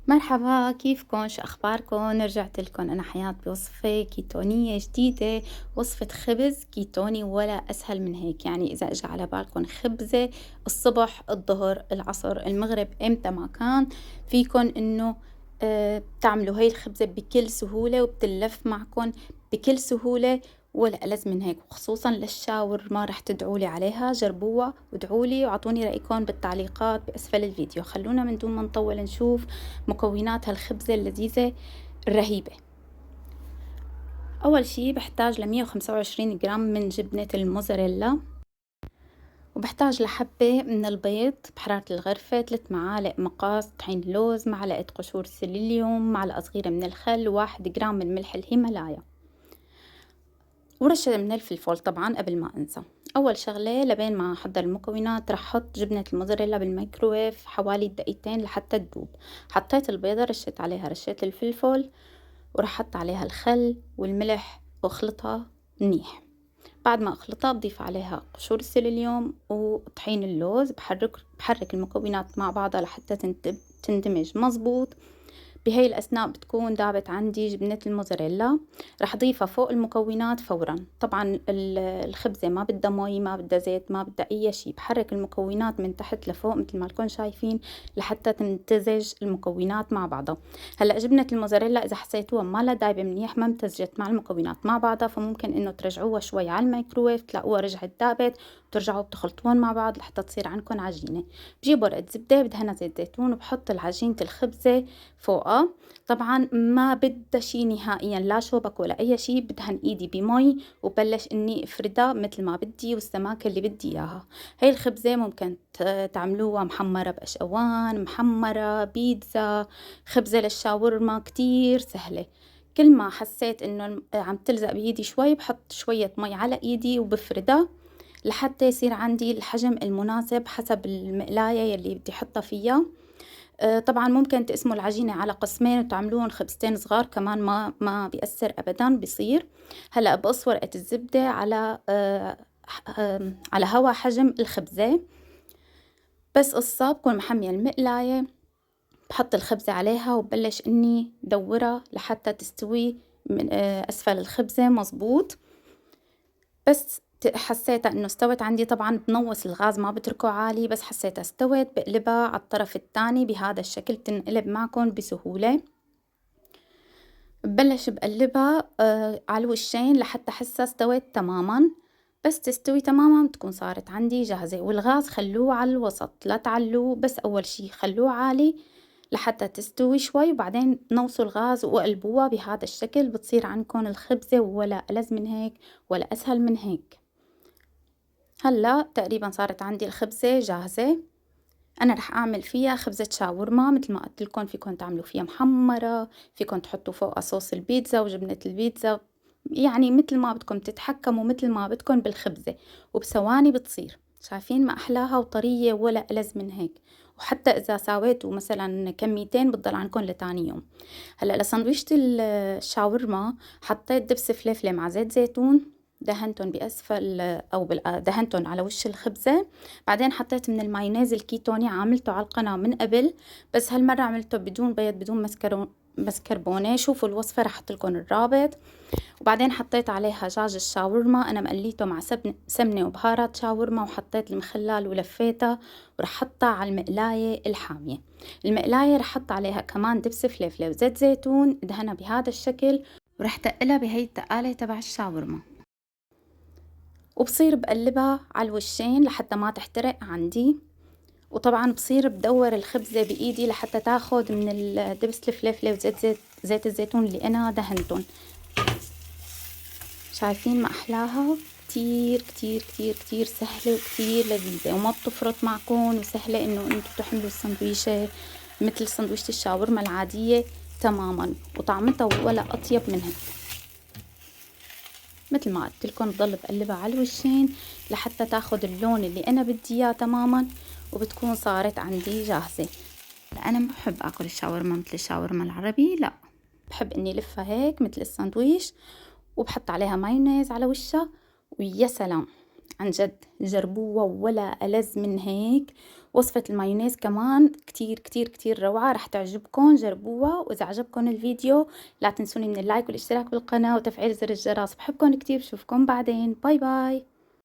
مرحبا، كيفكن؟ شو أخباركن؟ رجعت لكم أنا حياة بوصفة كيتونية جديدة. وصفة خبز كيتوني ولا أسهل من هيك. يعني إذا إجا على بالكم خبزة الصبح الظهر العصر المغرب إمتى ما كان فيكن إنه تعملوا هاي الخبزة بكل سهولة وبتلف معكم بكل سهولة ولا ألذ من هيك. وخصوصا للشاور ما رح تدعولي عليها. جربوها وادعولي وعطوني رأيكم بالتعليقات بأسفل الفيديو. خلونا من دون ما نطول نشوف مكونات هالخبزة اللذيذة الرهيبة. أول شي بحتاج ل125 جرام من جبنة الموزاريلا، وبحتاج لحبة من البيض بحرارة الغرفة، 3 معالق مقاس طحين لوز، معلقة قشور سيليليوم، معلقة صغيرة من الخل، 1 جرام من ملح الهيمالايا، ورشة من الفلفل طبعا قبل ما أنسى. أول شغلة لبين ما أحضر المكونات رح أحط جبنة الموزاريلا بالميكروويف حوالي دقيقتين لحتى تذوب. حطيت البيضة، رشيت عليها رشة الفلفل، ورح أحط عليها الخل والملح وأخلطها منيح. بعد ما أخلطها بضيف عليها قشور السيليليوم وطحين اللوز. بحرك المكونات مع بعضها لحتى تندمج مظبوط. بهاي الأثناء بتكون دابت عندي جبنة الموزاريلا، رح أضيفها فوق المكونات فورا. طبعا الخبزة ما بدها مي، ما بدها زيت، ما بدها أي شي. بحرك المكونات من تحت لفوق مثل ما لكم شايفين لحتى تمتزج المكونات مع بعضها. هلأ جبنة الموزاريلا إذا حسيتوها ما لا دايبة منيح، ما امتزجت مع المكونات مع بعضها، فممكن إنه ترجعوها شوي على الميكروويف تلاقوها رجعت دابت، وترجعوا بتخلطوهم مع بعض لحتى تصير عندكم عجينة. بجيب ورقة زبدة بدهنها زيت زيتون وبحط العجينة الخبزة فوقها. طبعا ما بدها شي نهائيا، لا شوبك ولا اي شي. بدهن ايدي بمي وبلش اني افردها مثل ما بدي والسماكة اللي بدي اياها. هاي الخبزة ممكن تعملوها محمرة بقشقوان، محمرة بيتزا، خبزة للشاورما، كتير سهلة. كل ما حسيت انه عم تلزق بايدي شوي بحط شوية مي على ايدي وبفردها لحتى يصير عندي الحجم المناسب حسب المقلاية يلي بدي حطها فيها. طبعا ممكن تقسموا العجينة على قسمين وتعملون خبزتين صغار كمان، ما بيأثر أبدا بيصير. هلأ بقص ورقة الزبدة على هوا حجم الخبزة، بس قصة بكون محمية المقلاية. بحط الخبزة عليها وبلش إني دورها لحتى تستوي من أسفل الخبزة مظبوط. بس حسيتها انه استوت عندي، طبعا بنوص الغاز ما بتركه عالي، بس حسيتها استوت بقلبها على الطرف الثاني بهذا الشكل تنقلب معكم بسهولة. ببلش بقلبها على الوشين لحتى حسها استوت تماما. بس تستوي تماما بتكون صارت عندي جاهزة. والغاز خلوه على الوسط، لا تعلوه، بس أول شي خلوه عالي لحتى تستوي شوي، وبعدين نوصوا الغاز وقلبوها بهذا الشكل. بتصير عندكم الخبزة ولا ألذ من هيك ولا أسهل من هيك. هلا تقريبا صارت عندي الخبزة جاهزة. أنا رح أعمل فيها خبزة شاورما مثل ما قلت لكم. فيكم تعملوا فيها محمرة، فيكم تحطوا فوقها صوص البيتزا وجبنة البيتزا، يعني مثل ما بدكم تتحكموا مثل ما بدكم بالخبزة، وبثواني بتصير. شايفين ما أحلاها وطرية ولا ألذ من هيك. وحتى إذا ساويتوا مثلا كميتين بتضل عنكم لتاني يوم. هلا لسندويشة الشاورما حطيت دبس فليفلة مع زيت زيتون، دهنتهم بأسفل أو دهنتهم على وش الخبزة. بعدين حطيت من المايونيز الكيتوني، عاملته على القناة من قبل، بس هالمرة عملته بدون بيض بدون مسكربونة. شوفوا الوصفة رح أحط لكم الرابط. وبعدين حطيت عليها دجاج الشاورما، أنا مقليته مع سمنة وبهارات شاورما، وحطيت المخلل ولفيتها ورح حطها على المقلاية الحامية. المقلاية رح حط عليها كمان دبس فليفلة وزيت زيتون ادهنها بهذا الشكل، ورح تقلها بهي التقالة تبع الشاورما. وبصير بقلبها على الوشين لحتى ما تحترق عندي. وطبعا بصير بدور الخبزة بإيدي لحتى تاخد من الدبس الفليفلة وزيت زيت الزيتون اللي أنا دهنتهم. شايفين ما أحلاها؟ كتير كتير كتير كتير سهلة وكتير لذيذة وما بتفرط معكم، وسهلة إنه أنتوا تحملوا السندويشة مثل سندويشة الشاورما العادية تماما، وطعمتها ولا أطيب منها. مثل ما قلت لكم بضل بقلبها على الوشين لحتى تاخد اللون اللي أنا بدي إياه تماما، وبتكون صارت عندي جاهزة. أنا ما بحب أكل الشاورما مثل الشاورما العربي، لا، بحب إني لفها هيك مثل الساندويش وبحط عليها مايونيز على وشها، ويا سلام عن جد جربوها ولا ألذ من هيك. وصفة المايونيز كمان كتير كتير كتير روعة، رح تعجبكم، جربوها. وإذا عجبكم الفيديو لا تنسوني من اللايك والاشتراك بالقناة وتفعيل زر الجرس. بحبكم كتير، بشوفكم بعدين، باي باي.